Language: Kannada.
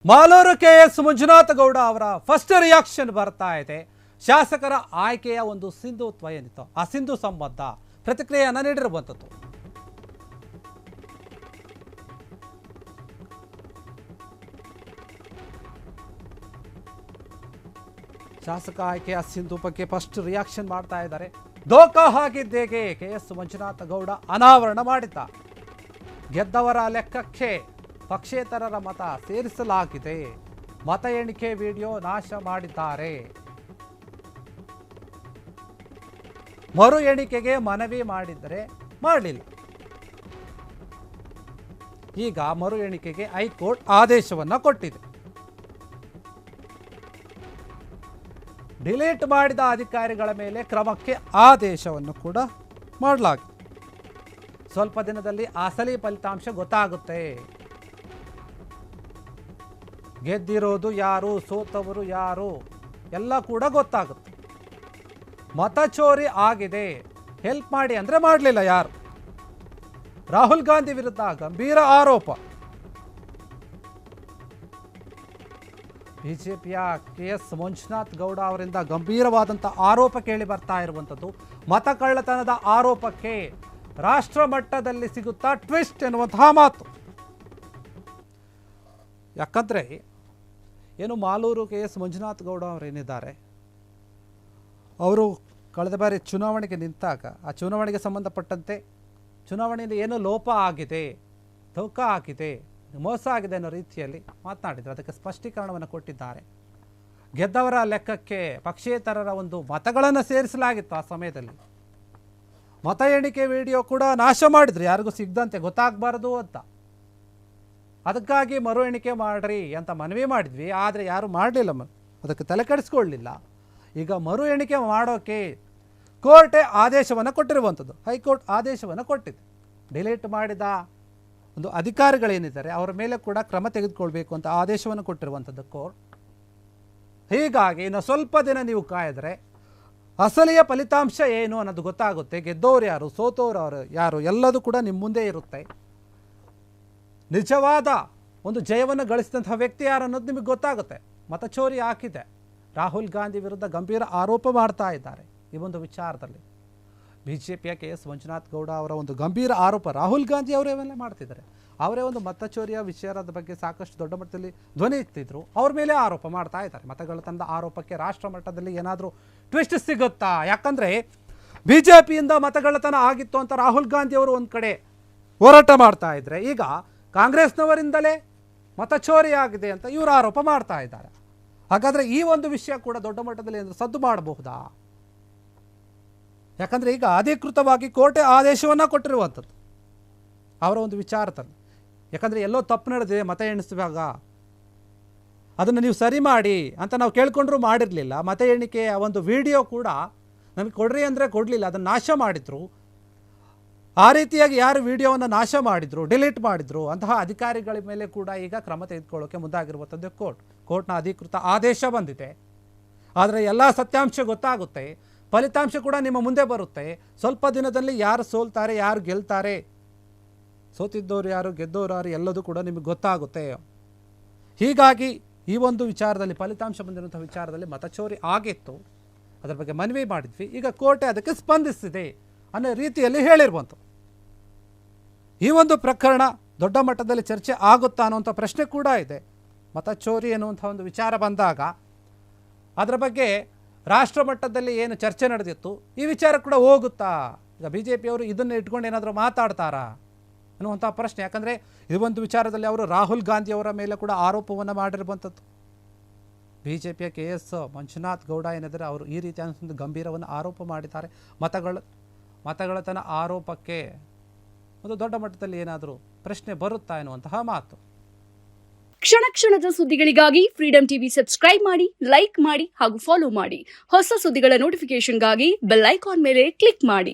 ಮಾಲೂರು ಕೆಎಸ್ ಮಂಜುನಾಥ ಗೌಡ ಅವರ ಫಸ್ಟ್ ರಿಯಾಕ್ಷನ್ ಬರ್ತಾ ಇದೆ. ಶಾಸಕರ ಆಯ್ಕೆಯ ಒಂದು ಸಿಂಧುತ್ವ ಏನಿತ್ತು ಆ ಸಿಂಧು ಸಂಬಂಧ ಪ್ರತಿಕ್ರಿಯೆಯನ್ನು ನೀಡಿರುವಂಥದ್ದು. ಶಾಸಕ ಆಯ್ಕೆಯ ಸಿಂಧು ಬಗ್ಗೆ ಫಸ್ಟ್ ರಿಯಾಕ್ಷನ್ ಮಾಡ್ತಾ ಇದ್ದಾರೆ. ದೋಖಾ ಹಾಕಿದ್ದೇಗೆ ಕೆಎಸ್ ಮಂಜುನಾಥ ಗೌಡ ಅನಾವರಣ ಮಾಡಿದ್ದ. ಗೆದ್ದವರ ಲೆಕ್ಕಕ್ಕೆ ಪಕ್ಷೇತರರ ಮತ ಸೇರಿಸಲಾಗಿದೆ. ಮತ ಎಣಿಕೆ ವಿಡಿಯೋ ನಾಶ ಮಾಡಿದ್ದಾರೆ. ಮರು ಎಣಿಕೆಗೆ ಮನವಿ ಮಾಡಿದರೆ ಮಾಡಲಿಲ್ಲ. ಈಗ ಮರು ಎಣಿಕೆಗೆ ಹೈಕೋರ್ಟ್ ಆದೇಶವನ್ನು ಕೊಟ್ಟಿದೆ. ಡಿಲೀಟ್ ಮಾಡಿದ ಅಧಿಕಾರಿಗಳ ಮೇಲೆ ಕ್ರಮಕ್ಕೆ ಆದೇಶವನ್ನು ಕೂಡ ಮಾಡಲಾಗಿದೆ. ಸ್ವಲ್ಪ ದಿನದಲ್ಲಿ ಅಸಲಿ ಫಲಿತಾಂಶ ಗೊತ್ತಾಗುತ್ತೆ. ಗೆದ್ದಿರೋದು ಯಾರು, ಸೋತವರು ಯಾರು ಎಲ್ಲ ಕೂಡ ಗೊತ್ತಾಗುತ್ತೆ. ಮತ ಚೋರಿ ಆಗಿದೆ, ಹೆಲ್ಪ್ ಮಾಡಿ ಅಂದರೆ ಮಾಡಲಿಲ್ಲ ಯಾರು. ರಾಹುಲ್ ಗಾಂಧಿ ವಿರುದ್ಧ ಗಂಭೀರ ಆರೋಪ. ಬಿಜೆಪಿಯ ಕೆಎಸ್ ಮಂಜುನಾಥ್ ಗೌಡ ಅವರಿಂದ ಗಂಭೀರವಾದಂಥ ಆರೋಪ ಕೇಳಿ ಬರ್ತಾ ಇರುವಂಥದ್ದು. ಮತ ಕಳ್ಳತನದ ಆರೋಪಕ್ಕೆ ರಾಷ್ಟ್ರ ಮಟ್ಟದಲ್ಲಿ ಸಿಗುತ್ತಾ ಟ್ವಿಸ್ಟ್ ಎನ್ನುವಂತಹ ಮಾತು. ಯಾಕಂದರೆ ಏನು ಮಾಲೂರು ಕೆಎಸ್ ಮಂಜುನಾಥ್ ಗೌಡ ಅವರೇನಿದ್ದಾರೆ, ಅವರು ಕಳೆದ ಬಾರಿ ಚುನಾವಣೆಗೆ ನಿಂತಾಗ ಆ ಚುನಾವಣೆಗೆ ಸಂಬಂಧಪಟ್ಟಂತೆ ಚುನಾವಣೆಯಲ್ಲಿ ಏನೋ ಲೋಪ ಆಗಿದೆ, ಧೋಖಾ ಆಗಿದೆ, ಮೋಸ ಆಗಿದೆ ಅನ್ನೋ ರೀತಿಯಲ್ಲಿ ಮಾತನಾಡಿದರು. ಅದಕ್ಕೆ ಸ್ಪಷ್ಟೀಕರಣವನ್ನು ಕೊಟ್ಟಿದ್ದಾರೆ. ಗೆದ್ದವರ ಲೆಕ್ಕಕ್ಕೆ ಪಕ್ಷೇತರರ ಒಂದು ಮತಗಳನ್ನು ಸೇರಿಸಲಾಗಿತ್ತು. ಆ ಸಮಯದಲ್ಲಿ ಮತ ಎಣಿಕೆ ವಿಡಿಯೋ ಕೂಡ ನಾಶ ಮಾಡಿದ್ರು, ಯಾರಿಗೂ ಸಿಗದಂತೆ, ಗೊತ್ತಾಗಬಾರ್ದು ಅಂತ. ಅದಕ್ಕಾಗಿ ಮರು ಎಣಿಕೆ ಮಾಡ್ರಿ ಅಂತ ಮನವಿ ಮಾಡಿದ್ವಿ, ಆದರೆ ಯಾರು ಮಾಡಲಿಲ್ಲ, ಅದಕ್ಕೆ ತಲೆ ಕೆಡಿಸ್ಕೊಳ್ಳಲಿಲ್ಲ. ಈಗ ಮರು ಎಣಿಕೆ ಮಾಡೋಕ್ಕೆ ಕೋರ್ಟೇ ಆದೇಶವನ್ನು ಕೊಟ್ಟಿರುವಂಥದ್ದು. ಹೈಕೋರ್ಟ್ ಆದೇಶವನ್ನು ಕೊಟ್ಟಿದೆ. ಡಿಲೀಟ್ ಮಾಡಿದ ಒಂದು ಅಧಿಕಾರಿಗಳೇನಿದ್ದಾರೆ ಅವರ ಮೇಲೆ ಕೂಡ ಕ್ರಮ ತೆಗೆದುಕೊಳ್ಬೇಕು ಅಂತ ಆದೇಶವನ್ನು ಕೊಟ್ಟಿರುವಂಥದ್ದು ಕೋರ್ಟ್. ಹೀಗಾಗಿ ಇನ್ನು ಸ್ವಲ್ಪ ದಿನ ನೀವು ಕಾಯಿದ್ರೆ ಅಸಲಿಯ ಫಲಿತಾಂಶ ಏನು ಅನ್ನೋದು ಗೊತ್ತಾಗುತ್ತೆ. ಗೆದ್ದೋರು ಯಾರು, ಸೋತೋರು ಯಾರು ಎಲ್ಲದೂ ಕೂಡ ನಿಮ್ಮ ಮುಂದೆ ಇರುತ್ತೆ. ನಿಜವಾದ ಒಂದು ಜಯವನ್ನು ಗಳಿಸಿದಂತಹ ವ್ಯಕ್ತಿ ಯಾರು ಅನ್ನೋದು ನಿಮಗೆ ಗೊತ್ತಾಗುತ್ತೆ. ಮತಚೋರಿ ಹಾಕಿದೆ. ರಾಹುಲ್ ಗಾಂಧಿ ವಿರುದ್ಧ ಗಂಭೀರ ಆರೋಪ ಮಾಡ್ತಾ ಇದ್ದಾರೆ. ಈ ಒಂದು ವಿಚಾರದಲ್ಲಿ ಬಿಜೆಪಿಯ ಕೆಎಸ್ ಮಂಜುನಾಥ್ ಗೌಡ ಅವರ ಒಂದು ಗಂಭೀರ ಆರೋಪ ರಾಹುಲ್ ಗಾಂಧಿ ಅವರೇ ಮೇಲೆ ಮಾಡ್ತಿದ್ದಾರೆ. ಅವರೇ ಒಂದು ಮತಚೋರಿಯ ವಿಚಾರದ ಬಗ್ಗೆ ಸಾಕಷ್ಟು ದೊಡ್ಡ ಮಟ್ಟದಲ್ಲಿ ಧ್ವನಿ ಎತ್ತಿದ್ರು, ಅವ್ರ ಮೇಲೆ ಆರೋಪ ಮಾಡ್ತಾ ಇದ್ದಾರೆ. ಮತಗಳತನದ ಆರೋಪಕ್ಕೆ ರಾಷ್ಟ್ರ ಮಟ್ಟದಲ್ಲಿ ಏನಾದರೂ ಟ್ವಿಸ್ಟ್ ಸಿಗುತ್ತಾ? ಯಾಕಂದರೆ ಬಿಜೆಪಿಯಿಂದ ಮತಗಳತನ ಆಗಿತ್ತು ಅಂತ ರಾಹುಲ್ ಗಾಂಧಿ ಅವರು ಒಂದು ಕಡೆ ಹೋರಾಟ ಮಾಡ್ತಾ ಇದ್ದಾರೆ. ಈಗ ಕಾಂಗ್ರೆಸ್ನವರಿಂದಲೇ ಮತಚೋರಿ ಆಗಿದೆ ಅಂತ ಇವರು ಆರೋಪ ಮಾಡ್ತಾ ಇದ್ದಾರೆ. ಹಾಗಾದರೆ ಈ ಒಂದು ವಿಷಯ ಕೂಡ ದೊಡ್ಡ ಮಟ್ಟದಲ್ಲಿ ಏನಾದರೂ ಸದ್ದು ಮಾಡಬಹುದಾ? ಯಾಕಂದರೆ ಈಗ ಅಧಿಕೃತವಾಗಿ ಕೋರ್ಟೇ ಆದೇಶವನ್ನು ಕೊಟ್ಟಿರುವಂಥದ್ದು ಅವರ ಒಂದು ವಿಚಾರದಲ್ಲಿ. ಯಾಕಂದರೆ ಎಲ್ಲೋ ತಪ್ಪು ನಡೆದಿದೆ ಮತ ಎಣಿಸುವಾಗ, ಅದನ್ನು ನೀವು ಸರಿ ಮಾಡಿ ಅಂತ ನಾವು ಕೇಳ್ಕೊಂಡ್ರೂ ಮಾಡಿರಲಿಲ್ಲ. ಮತ ಎಣಿಕೆಯ ಒಂದು ವಿಡಿಯೋ ಕೂಡ ನಮಗೆ ಕೊಡ್ರಿ ಅಂದರೆ ಕೊಡಲಿಲ್ಲ, ಅದನ್ನು ನಾಶ ಮಾಡಿದರು. ಆ ರೀತಿಯಾಗಿ ಯಾರು ವಿಡಿಯೋವನ್ನು ನಾಶ ಮಾಡಿದ್ರು, ಡಿಲೀಟ್ ಮಾಡಿದ್ರು ಅಂತಹ ಅಧಿಕಾರಿಗಳ ಮೇಲೆ ಕೂಡ ಈಗ ಕ್ರಮ ತೆಗೆದುಕೊಳ್ಳೋಕೆ ಮುಂದಾಗಿರುವಂಥದ್ದು ಕೋರ್ಟ್ನ ಅಧಿಕೃತ ಆದೇಶ ಬಂದಿದೆ. ಆದರೆ ಎಲ್ಲ ಸತ್ಯಾಂಶ ಗೊತ್ತಾಗುತ್ತೆ, ಫಲಿತಾಂಶ ಕೂಡ ನಿಮ್ಮ ಮುಂದೆ ಬರುತ್ತೆ. ಸ್ವಲ್ಪ ದಿನದಲ್ಲಿ ಯಾರು ಸೋಲ್ತಾರೆ, ಯಾರು ಗೆಲ್ತಾರೆ, ಸೋತಿದ್ದವರು ಯಾರು, ಗೆದ್ದವರು ಯಾರು ಎಲ್ಲದೂ ಕೂಡ ನಿಮಗೆ ಗೊತ್ತಾಗುತ್ತೆ. ಹೀಗಾಗಿ ಈ ಒಂದು ವಿಚಾರದಲ್ಲಿ ಫಲಿತಾಂಶ ಬಂದಿರುವಂಥ ವಿಚಾರದಲ್ಲಿ ಮತಚೋರಿ ಆಗಿತ್ತು, ಅದರ ಬಗ್ಗೆ ಮನವಿ ಮಾಡಿದ್ವಿ. ಈಗ ಕೋರ್ಟೆ ಅದಕ್ಕೆ ಸ್ಪಂದಿಸಿದೆ ಅನ್ನೋ ರೀತಿಯಲ್ಲಿ ಹೇಳಿರುವಂಥದ್ದು. ಈ ಒಂದು ಪ್ರಕರಣ ದೊಡ್ಡ ಮಟ್ಟದಲ್ಲಿ ಚರ್ಚೆ ಆಗುತ್ತಾ ಅನ್ನುವಂಥ ಪ್ರಶ್ನೆ ಕೂಡ ಇದೆ. ಮತಚೋರಿ ಎನ್ನುವಂಥ ಒಂದು ವಿಚಾರ ಬಂದಾಗ ಅದರ ಬಗ್ಗೆ ರಾಷ್ಟ್ರ ಮಟ್ಟದಲ್ಲಿ ಏನು ಚರ್ಚೆ ನಡೆದಿತ್ತು, ಈ ವಿಚಾರ ಕೂಡ ಹೋಗುತ್ತಾ? ಈಗ ಬಿ ಜೆ ಪಿಯವರು ಇದನ್ನು ಇಟ್ಕೊಂಡು ಏನಾದರೂ ಮಾತಾಡ್ತಾರಾ ಅನ್ನುವಂಥ ಪ್ರಶ್ನೆ. ಯಾಕಂದರೆ ಈ ಒಂದು ವಿಚಾರದಲ್ಲಿ ಅವರು ರಾಹುಲ್ ಗಾಂಧಿ ಅವರ ಮೇಲೆ ಕೂಡ ಆರೋಪವನ್ನು ಮಾಡಿರುವಂಥದ್ದು. ಬಿ ಜೆ ಪಿಯ ಕೆ ಎಸ್ ಮಂಜುನಾಥ್ ಗೌಡ ಏನಿದ್ದಾರೆ ಅವರು ಈ ರೀತಿಯ ಒಂದು ಗಂಭೀರವನ್ನು ಆರೋಪ ಮಾಡಿದ್ದಾರೆ. ಮತಗಳತನ ಆರೋಪಕ್ಕೆ ಒಂದು ದೊಡ್ಡ ಮಟ್ಟದಲ್ಲಿ ಏನಾದರೂ ಪ್ರಶ್ನೆ ಬರುತ್ತಾ ಎನ್ನುವಂತಹ ಮಾತು. ಕ್ಷಣ ಕ್ಷಣದ ಸುದ್ದಿಗಳಿಗಾಗಿ ಫ್ರೀಡಂ ಟಿವಿ ಸಬ್ಸ್ಕ್ರೈಬ್ ಮಾಡಿ, ಲೈಕ್ ಮಾಡಿ ಹಾಗೂ ಫಾಲೋ ಮಾಡಿ. ಹೊಸ ಸುದ್ದಿಗಳ ನೋಟಿಫಿಕೇಶನ್ಗಾಗಿ ಬೆಲ್ ಐಕಾನ್ ಮೇಲೆ ಕ್ಲಿಕ್ ಮಾಡಿ.